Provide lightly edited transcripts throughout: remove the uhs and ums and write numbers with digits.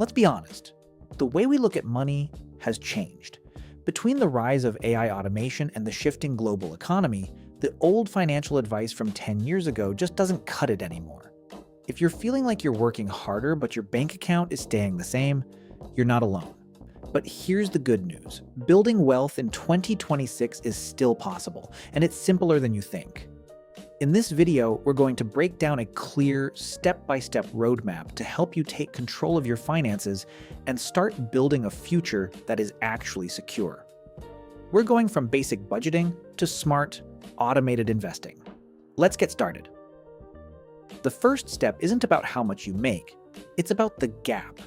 Let's be honest, the way we look at money has changed. Between the rise of AI automation and the shifting global economy, the old financial advice from 10 years ago just doesn't cut it anymore. If you're feeling like you're working harder but your bank account is staying the same, you're not alone. But here's the good news. Building wealth in 2026 is still possible, and it's simpler than you think. In this video, we're going to break down a clear, step-by-step roadmap to help you take control of your finances and start building a future that is actually secure. We're going from basic budgeting to smart, automated investing. Let's get started. The first step isn't about how much you make, it's about the gap.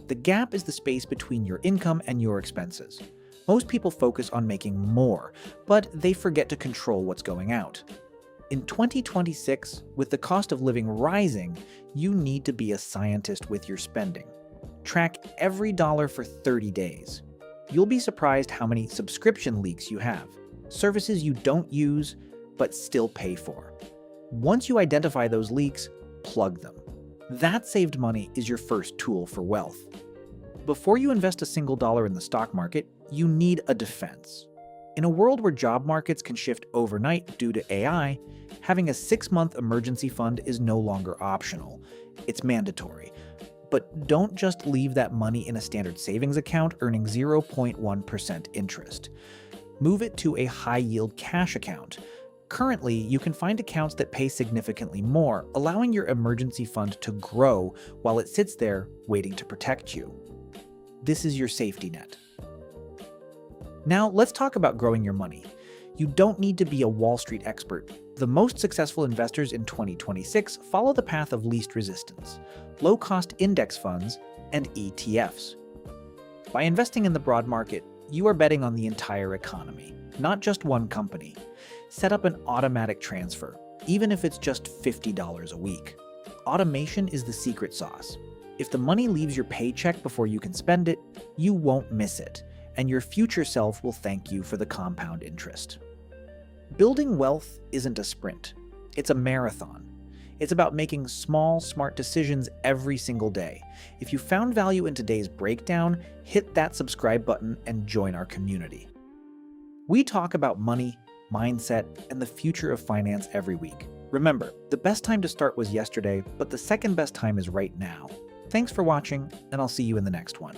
The gap is the space between your income and your expenses. Most people focus on making more, but they forget to control what's going out. In 2026, with the cost of living rising, you need to be a scientist with your spending. Track every dollar for 30 days. You'll be surprised how many subscription leaks you have, services you don't use but still pay for. Once you identify those leaks, plug them. That saved money is your first tool for wealth. Before you invest a single dollar in the stock market, you need a defense. In a world where job markets can shift overnight due to AI, having a 6-month emergency fund is no longer optional. It's mandatory. But don't just leave that money in a standard savings account earning 0.1% interest. Move it to a high-yield cash account. Currently, you can find accounts that pay significantly more, allowing your emergency fund to grow while it sits there waiting to protect you. This is your safety net. Now, let's talk about growing your money. You don't need to be a Wall Street expert. The most successful investors in 2026 follow the path of least resistance: low-cost index funds and ETFs. By investing in the broad market, you are betting on the entire economy, not just one company. Set up an automatic transfer, even if it's just $50 a week. Automation is the secret sauce. If the money leaves your paycheck before you can spend it, you won't miss it, and your future self will thank you for the compound interest. Building wealth isn't a sprint, it's a marathon. It's about making small, smart decisions every single day. If you found value in today's breakdown, hit that subscribe button and join our community. We talk about money, mindset, and the future of finance every week. Remember, the best time to start was yesterday, but the second best time is right now. Thanks for watching, and I'll see you in the next one.